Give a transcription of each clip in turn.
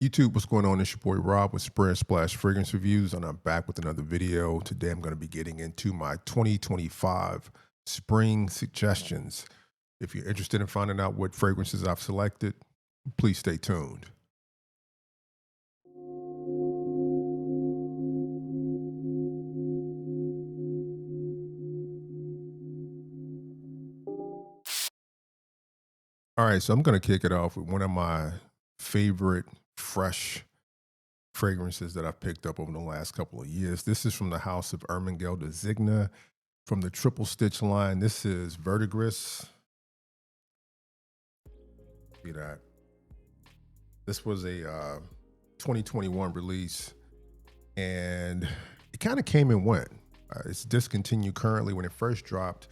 YouTube, what's going on? It's your boy Rob with Spray and Splash Fragrance Reviews, and I'm back with another video. Today I'm going to be getting into my 2025 spring suggestions. If you're interested in finding out what fragrances I've selected, please stay tuned. All right, so I'm going to kick it off with one of my favorite fresh fragrances that I've picked up over the last couple of years. This is from the house of Hermes de Zegna from the Triple Stitch line. This is Verdigris. See that? This was a 2021 release, and it kind of came and went. It's discontinued currently. When it first dropped,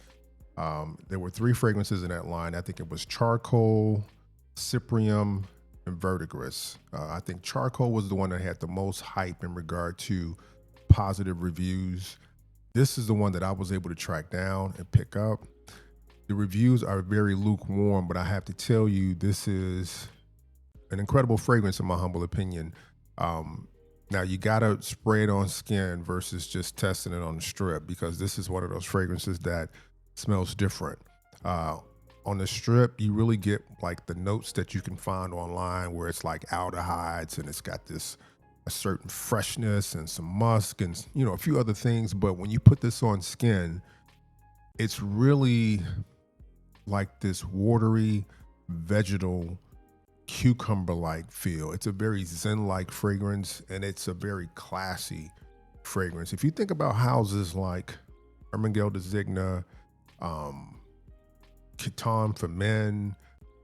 there were 3 fragrances in that line. I think it was Charcoal, Cyprium, and Verdigris. I think Charcoal was the one that had the most hype in regard to positive reviews. This is the one that I was able to track down and pick up. The reviews are very lukewarm, but I have to tell you, this is an incredible fragrance in my humble opinion. Now you gotta spray it on skin versus just testing it on the strip, because this is one of those fragrances that smells different. On the strip, you really get like the notes that you can find online, where it's like aldehydes and it's got a certain freshness and some musk and a few other things. But when you put this on skin, it's really like this watery, vegetal, cucumber-like feel. It's a very zen-like fragrance, and it's a very classy fragrance. If you think about houses like Hermes de Zegna, Caton for Men,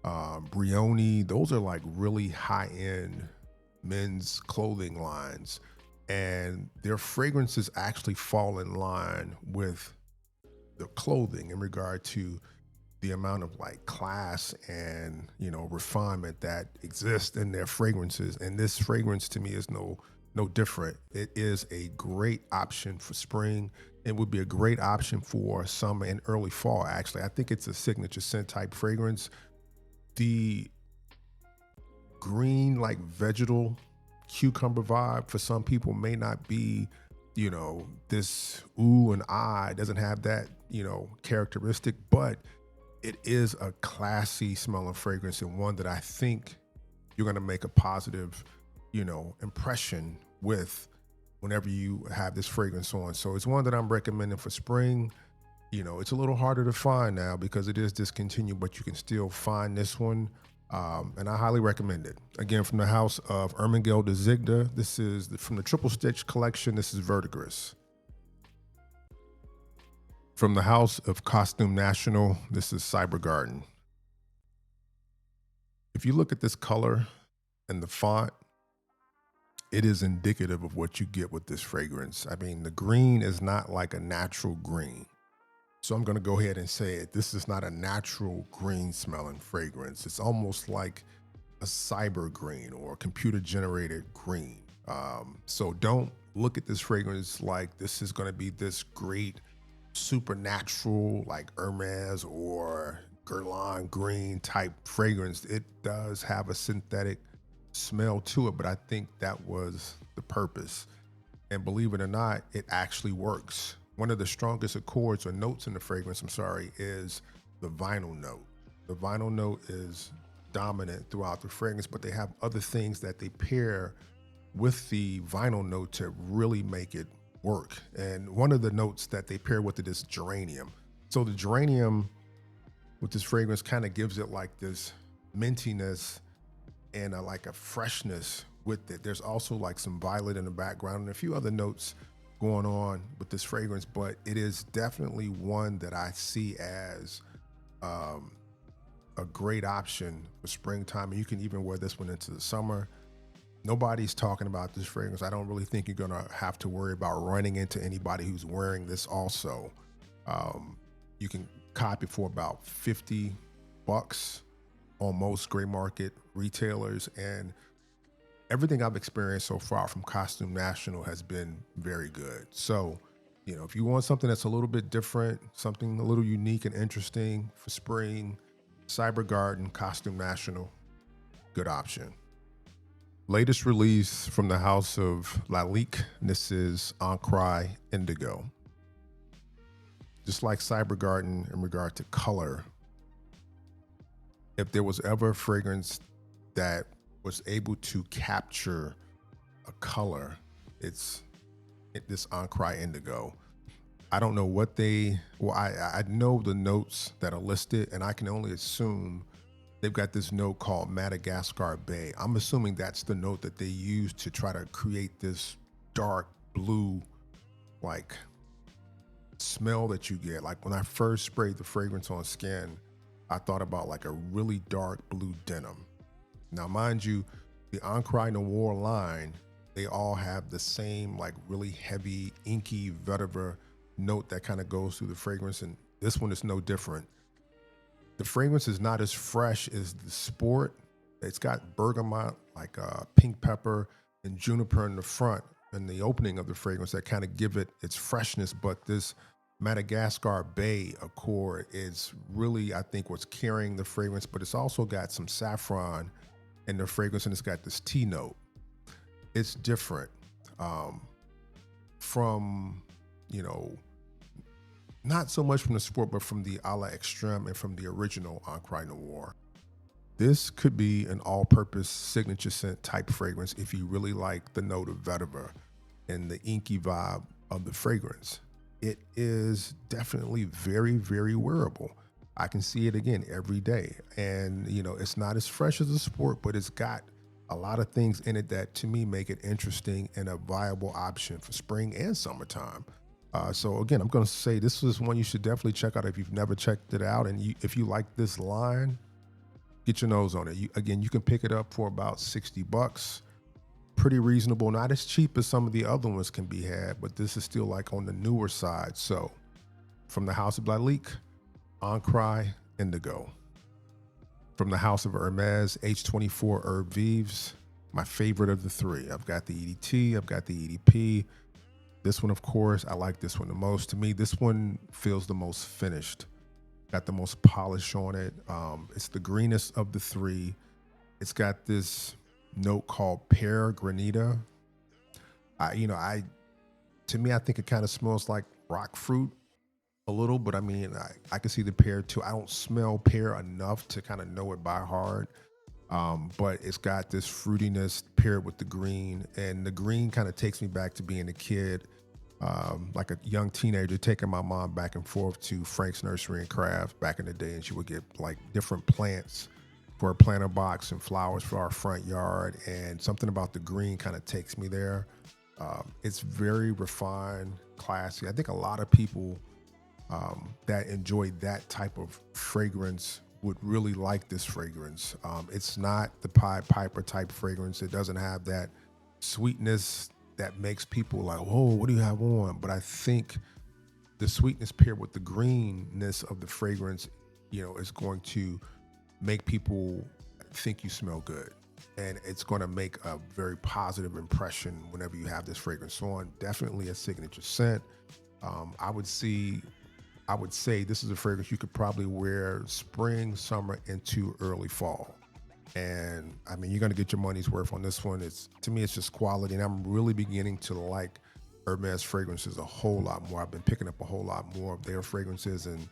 Brioni, those are like really high-end men's clothing lines, and their fragrances actually fall in line with the clothing in regard to the amount of like class and refinement that exists in their fragrances. And this fragrance to me is no different. It is a great option for spring. It would be a great option for summer and early fall. Actually, I think it's a signature scent type fragrance. The green, like vegetal cucumber vibe for some people may not be this ooh and ah. It doesn't have that characteristic, but it is a classy smelling fragrance, and one that I think you're going to make a positive impression with whenever you have this fragrance on. So it's one that I'm recommending for spring. It's a little harder to find now because it is discontinued, but you can still find this one, and I highly recommend it. Again, from the house of Hermes de Zegna, this is from the Triple Stitch collection. This is Verdigris. From the house of Costume National, this is Cyber Garden. If you look at this color and the font, it is indicative of what you get with this fragrance. I mean, the green is not like a natural green. So I'm going to go ahead and say it. This is not a natural green smelling fragrance. It's almost like a cyber green or a computer generated green. So don't look at this fragrance like this is going to be this great supernatural like Hermes or Guerlain green type fragrance. It does have a synthetic smell to it, but I think that was the purpose. And believe it or not, it actually works. One of the strongest accords or notes in the fragrance, is the vinyl note. The vinyl note is dominant throughout the fragrance, but they have other things that they pair with the vinyl note to really make it work. And one of the notes that they pair with it is geranium. So the geranium with this fragrance kind of gives it like this mintiness and like a freshness with it. There's also like some violet in the background and a few other notes going on with this fragrance, but it is definitely one that I see as a great option for springtime. And you can even wear this one into the summer. Nobody's talking about this fragrance. I don't really think you're gonna have to worry about running into anybody who's wearing this also. You can copy for about $50 on most gray market retailers, and everything I've experienced so far from Costume National has been very good. So, if you want something that's a little bit different, something a little unique and interesting for spring, Cyber Garden, Costume National, good option. Latest release from the house of Lalique. This is Encre Indigo. Just like Cyber Garden in regard to color, if there was ever a fragrance that was able to capture a color, it's this Encre Indigo. I don't know what I know the notes that are listed, and I can only assume they've got this note called Madagascar Bay. I'm assuming that's the note that they use to try to create this dark blue, like, smell that you get. Like when I first sprayed the fragrance on skin, I thought about like a really dark blue denim. Now, mind you, the Encre Noir line, they all have the same like really heavy, inky vetiver note that kind of goes through the fragrance, and this one is no different. The fragrance is not as fresh as the Sport. It's got bergamot, like pink pepper and juniper in the front and the opening of the fragrance that kind of give it its freshness, but this Madagascar Bay Accord is really, I think, what's carrying the fragrance, but it's also got some saffron in the fragrance, and it's got this tea note. It's different from, you know, not so much from the Sport, but from the A La Extreme and from the original Encre Noir. This could be an all-purpose signature scent type fragrance if you really like the note of vetiver and the inky vibe of the fragrance. It is definitely very, very wearable. I can see it again every day. And, you know, it's not as fresh as the Sport, but it's got a lot of things in it that to me make it interesting and a viable option for spring and summertime. So again, I'm going to say this is one you should definitely check out if you've never checked it out. And if you like this line, get your nose on it. You can pick it up for about $60. Pretty reasonable, not as cheap as some of the other ones can be had, but this is still like on the newer side. So from the house of Lalique, Encre Indigo. From the house of Hermes, H24 Herb Vives, my favorite of the three. I've got the EDT, I've got the EDP. This one, of course, I like this one the most. To me, this one feels the most finished. Got the most polish on it. It's the greenest of the three. It's got this note called Pear Granita. To me, I think it kind of smells like rock fruit a little, but I mean, I can see the pear too. I don't smell pear enough to kind of know it by heart. But it's got this fruitiness paired with the green, and the green kind of takes me back to being a kid, like a young teenager, taking my mom back and forth to Frank's Nursery and Crafts back in the day, and she would get like different plants for a planter box and flowers for our front yard, and something about the green kind of takes me there. It's very refined, classy. I think a lot of people that enjoy that type of fragrance would really like this fragrance. It's not the Pied Piper type fragrance. It doesn't have that sweetness that makes people like, whoa, what do you have on? But I think the sweetness paired with the greenness of the fragrance, you know, is going to make people think you smell good. And it's going to make a very positive impression whenever you have this fragrance on. Definitely a signature scent. I would say this is a fragrance you could probably wear spring, summer, into early fall. And I mean, you're going to get your money's worth on this one. To me, it's just quality. And I'm really beginning to like Hermes fragrances a whole lot more. I've been picking up a whole lot more of their fragrances, and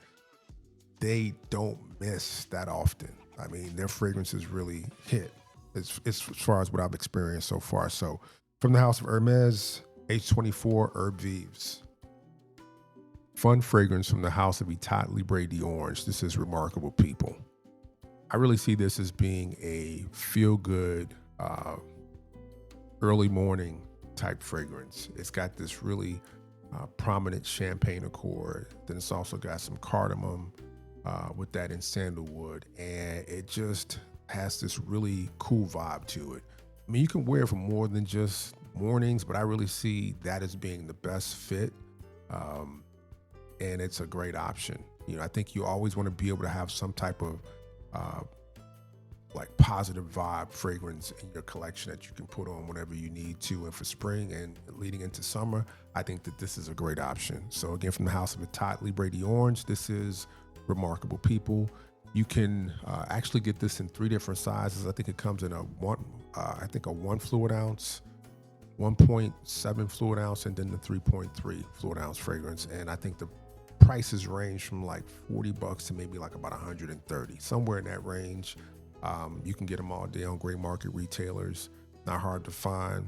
they don't miss that often. I mean, their fragrances really hit as far as what I've experienced so far. So from the house of Hermes, H24 Herb Vives. Fun fragrance from the house of Etat Libre d'Orange. This is Remarkable People. I really see this as being a feel-good, early morning type fragrance. It's got this really prominent champagne accord. Then it's also got some cardamom with that in sandalwood. And it just has this really cool vibe to it. I mean, you can wear it for more than just mornings, but I really see that as being the best fit. And it's a great option. You know, I think you always want to be able to have some type of like positive vibe fragrance in your collection that you can put on whenever you need to. And for spring and leading into summer, I think that this is a great option. So again, from the house of Etat Libre d'Orange, this is Remarkable People. You can actually get this in 3 different sizes. I think it comes in a I think a 1 fluid ounce, 1.7 fluid ounce, and then the 3.3 fluid ounce fragrance. And I think the prices range from like $40 to maybe like about 130, somewhere in that range. You can get them all day on gray market retailers. Not hard to find.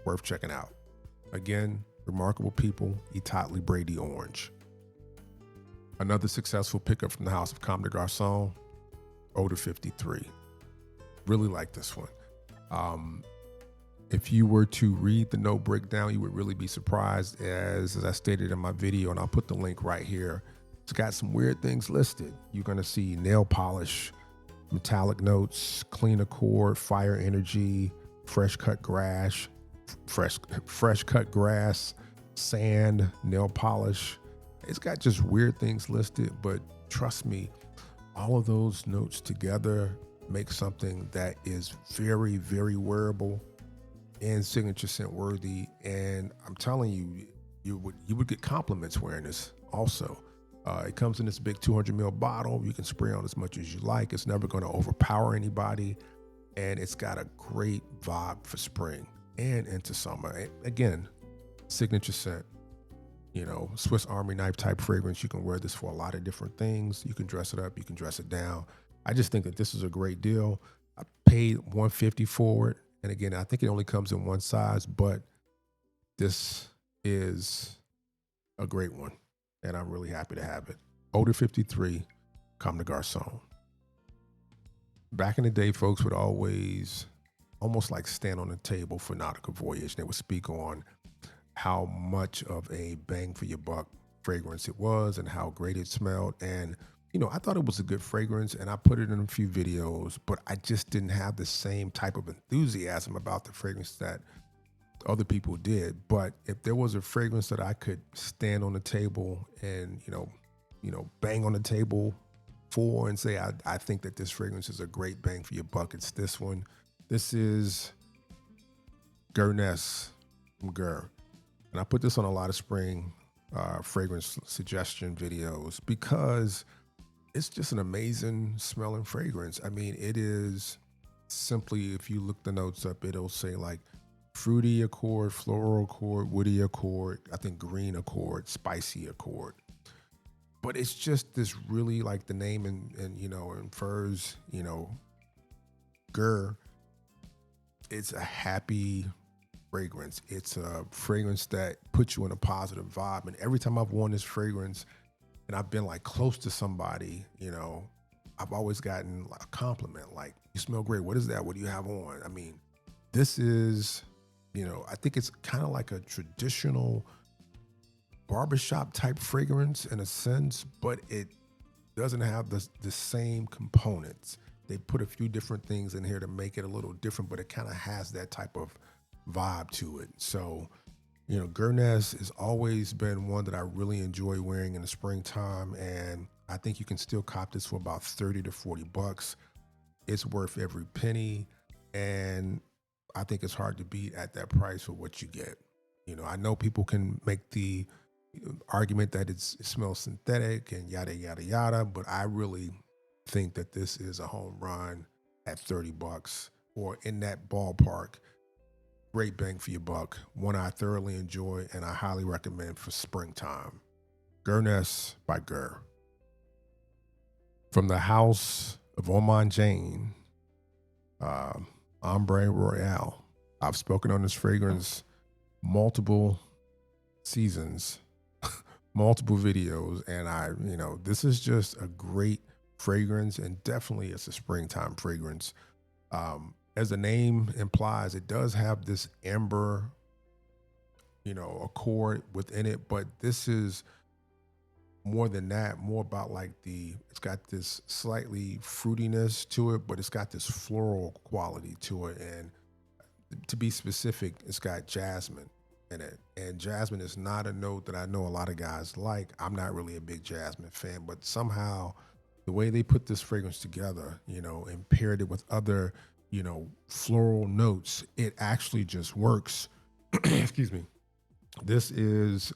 Worth checking out. Again, Remarkable People, Etat Libre Orange. Another successful pickup from the house of Comme des Garcons, Odeur 53. Really like this one. If you were to read the note breakdown, you would really be surprised, as I stated in my video, and I'll put the link right here. It's got some weird things listed. You're going to see nail polish, metallic notes, clean accord, fire energy, fresh cut grass, sand, nail polish. It's got just weird things listed, but trust me, all of those notes together make something that is very, very wearable and signature scent worthy. And I'm telling you, you would get compliments wearing this also. It comes in this big 200 ml bottle. You can spray on as much as you like. It's never going to overpower anybody. And it's got a great vibe for spring and into summer. And again, signature scent, Swiss Army knife type fragrance. You can wear this for a lot of different things. You can dress it up. You can dress it down. I just think that this is a great deal. I paid $150 for it. And again, I think it only comes in one size, but this is a great one. And I'm really happy to have it. Odeur 53, Comme des Garcons. Back in the day, folks would always almost like stand on the table for nautical voyage. They would speak on how much of a bang for your buck fragrance it was and how great it smelled. And, I thought it was a good fragrance and I put it in a few videos, but I just didn't have the same type of enthusiasm about the fragrance that other people did. But if there was a fragrance that I could stand on the table and, bang on the table for and say, I think that this fragrance is a great bang for your buck, it's this one. This is Ness from Geir. And I put this on a lot of spring fragrance suggestion videos because it's just an amazing smelling fragrance. I mean, it is simply, if you look the notes up, it'll say like fruity accord, floral accord, woody accord, I think green accord, spicy accord. But it's just this really, like the name infers, Geir. It's a happy fragrance. It's a fragrance that puts you in a positive vibe. And every time I've worn this fragrance and I've been like close to somebody, I've always gotten a compliment, like, you smell great. What is that? What do you have on? I mean, this is, I think it's kind of like a traditional barbershop type fragrance in a sense, but it doesn't have the same components. They put a few different things in here to make it a little different, but it kind of has that type of vibe to it. So, Geir Ness has always been one that I really enjoy wearing in the springtime, and I think you can still cop this for about $30 to $40. It's worth every penny, and I think it's hard to beat at that price for what you get. I know people can make the argument that it smells synthetic and yada, yada, yada, but I really think that this is a home run at $30 or in that ballpark. Great bang for your buck. One I thoroughly enjoy and I highly recommend for springtime. Geir Ness by Geir. From the house of Ormonde Jayne, Ambre Royale. I've spoken on this fragrance multiple seasons, multiple videos, and this is just a great fragrance, and definitely it's a springtime fragrance. As the name implies, it does have this amber, accord within it, but this is more than that, more about like it's got this slightly fruitiness to it, but it's got this floral quality to it. And to be specific, it's got jasmine in it. And jasmine is not a note that I know a lot of guys like. I'm not really a big jasmine fan, but somehow the way they put this fragrance together, and paired it with other, floral notes, it actually just works. Excuse me. This is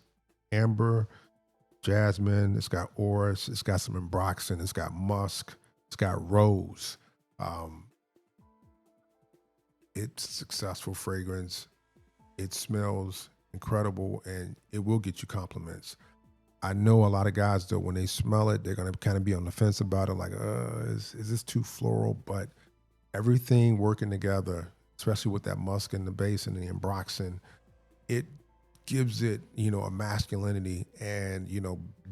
amber, jasmine, it's got orris, it's got some ambroxan, it's got musk, it's got rose. it's a successful fragrance. It smells incredible, and it will get you compliments. I know a lot of guys, though, when they smell it, they're going to kind of be on the fence about it, like, is this too floral? But everything working together, especially with that musk and the base and the ambroxan, it gives it, a masculinity. And,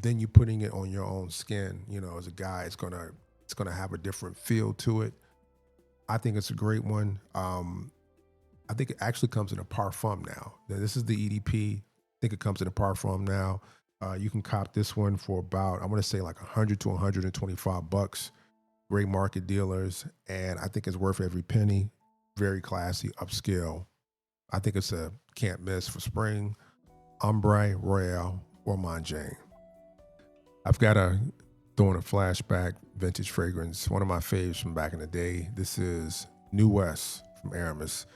then you putting it on your own skin, as a guy, it's gonna have a different feel to it. I think it's a great one. I think it actually comes in a parfum now. Now, this is the EDP. I think it comes in a parfum now. You can cop this one for about, I want to say like 100 to 125 bucks. Great market dealers, and I think it's worth every penny. Very classy, upscale. I think it's a can't miss for spring. Ambre, Royale, Ormonde Jayne. I've got a throwing a flashback vintage fragrance. One of my faves from back in the day. This is New West from Aramis.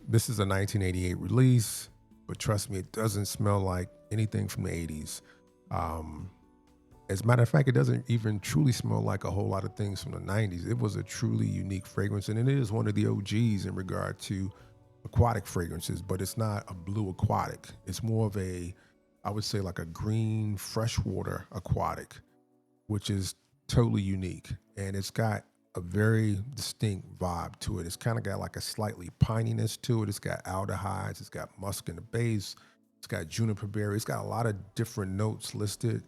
This is a 1988 release, but trust me, it doesn't smell like anything from the 80s. As a matter of fact, it doesn't even truly smell like a whole lot of things from the 90s. It was a truly unique fragrance, and it is one of the OGs in regard to aquatic fragrances, but it's not a blue aquatic. It's more of a, I would say, like a green freshwater aquatic, which is totally unique. And it's got a very distinct vibe to it. It's kind of got like a slightly pininess to it. It's got aldehydes. It's got musk in the base. It's got juniper berry. It's got a lot of different notes listed,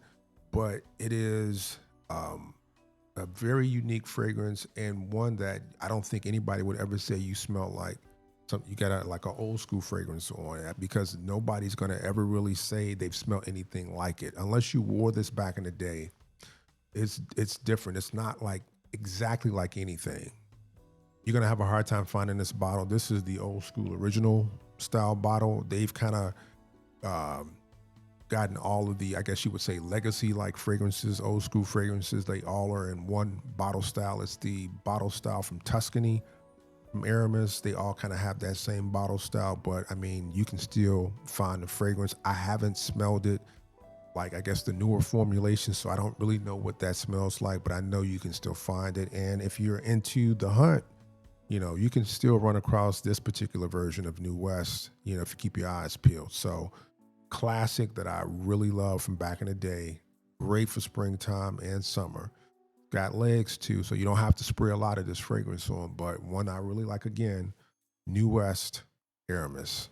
but it is a very unique fragrance, and one that I don't think anybody would ever say you smell like something. You got like an old school fragrance on it, because nobody's going to ever really say they've smelled anything like it unless you wore this back in the day. It's different. It's not like exactly like anything. You're going to have a hard time finding this bottle. This is the old school original style bottle. They've kind of gotten all of the, I guess you would say, legacy like fragrances, old school fragrances. They all are in one bottle style. It's the bottle style from Tuscany, from Aramis. They all kind of have that same bottle style, but I mean, you can still find the fragrance. I haven't smelled it, like I guess the newer formulation, so I don't really know what that smells like, but I know you can still find it. And if you're into the hunt, you can still run across this particular version of New West, if you keep your eyes peeled. So classic that I really love from back in the day. Great for springtime and summer. Got legs too, so you don't have to spray a lot of this fragrance on, but one I really like, again, New West Aramis.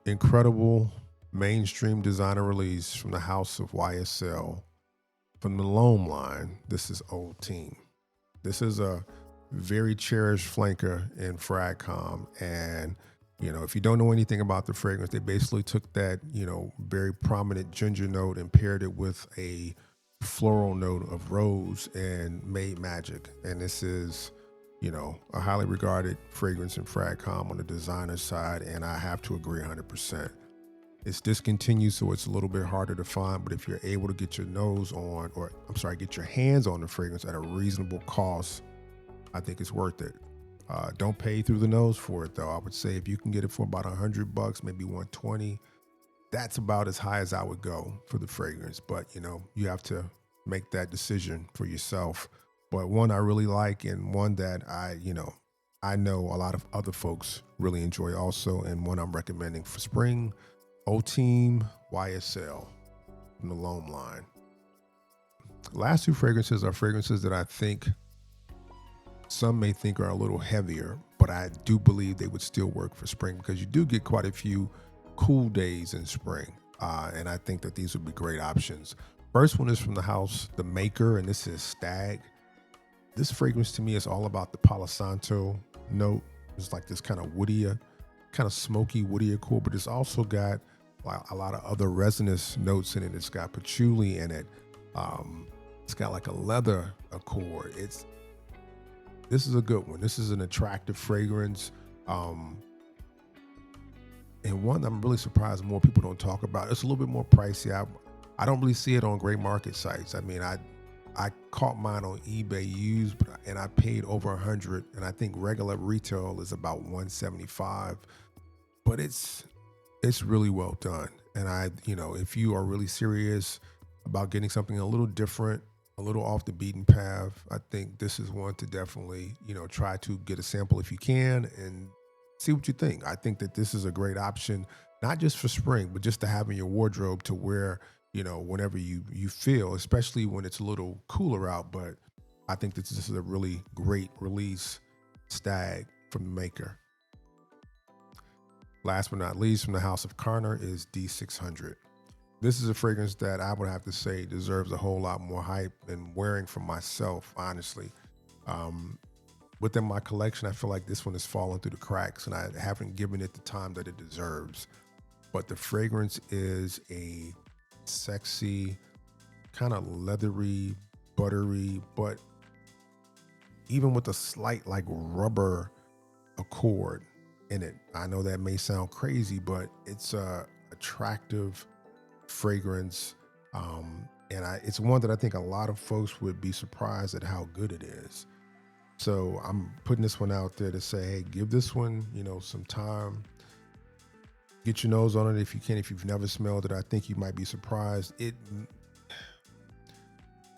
Incredible mainstream designer release from the house of YSL. From the L'Homme line, this is Old Team. This is a very cherished flanker in Fragcom, and if you don't know anything about the fragrance, they basically took that, very prominent ginger note and paired it with a floral note of rose and made magic. And this is, a highly regarded fragrance in Fragcom on the designer side, and I have to agree 100%. It's discontinued, so it's a little bit harder to find, but if you're able to get your get your hands on the fragrance at a reasonable cost, I think it's worth it. Don't pay through the nose for it, though. I would say if you can get it for about $100, maybe 120, that's about as high as I would go for the fragrance. But, you have to make that decision for yourself. But one I really like, and one that I know a lot of other folks really enjoy also, and one I'm recommending for spring, Old Team YSL from the L'Homme line. Last two fragrances are fragrances that I think some may think are a little heavier, but I do believe they would still work for spring, because you do get quite a few cool days in spring. And I think that these would be great options. First one is from the house, the Maker, and this is Stag. This fragrance to me is all about the Palo Santo note. It's like this kind of woodier, kind of smoky, woodier core, but it's also got a lot of other resinous notes in it. It's got patchouli in it. It's got like a leather accord. This is a good one. This is an attractive fragrance. And one I'm really surprised more people don't talk about. It's a little bit more pricey. I don't really see it on gray market sites. I mean, I caught mine on eBay used, and I paid over $100, and I think regular retail is about $175. But it's really well done. And if you are really serious about getting something a little different, a little off the beaten path. I think this is one to definitely, try to get a sample if you can and see what you think. I think that this is a great option, not just for spring, but just to have in your wardrobe to wear, whenever you feel, especially when it's a little cooler out. But I think that this is a really great release stag from the Maker. Last but not least, from the house of Carner is D600. This is a fragrance that I would have to say deserves a whole lot more hype than wearing for myself, honestly. Within my collection, I feel like this one has fallen through the cracks and I haven't given it the time that it deserves. But the fragrance is a sexy, kind of leathery, buttery, but even with a slight like rubber accord in it. I know that may sound crazy, but it's a attractive fragrance, and it's one that I think a lot of folks would be surprised at how good it is. So I'm putting this one out there to say, hey, give this one, some time. Get your nose on it if you can. If you've never smelled it, I think you might be surprised. It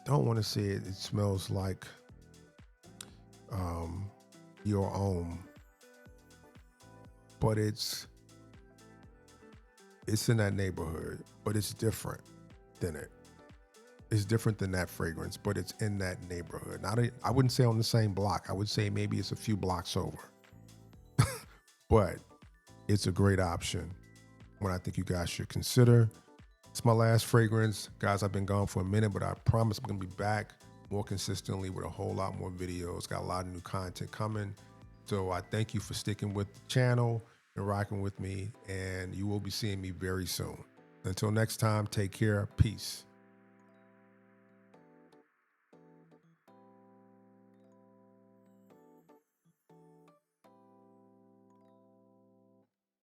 don't want to say it smells like your own, but it's in that neighborhood, but it's different than it. It's different than that fragrance, but it's in that neighborhood. I wouldn't say on the same block. I would say maybe it's a few blocks over, but it's a great option. One I think you guys should consider. It's my last fragrance. Guys, I've been gone for a minute, but I promise I'm gonna be back more consistently with a whole lot more videos. Got a lot of new content coming. So I thank you for sticking with the channel and rocking with me, and you will be seeing me very soon. Until next time, take care. Peace.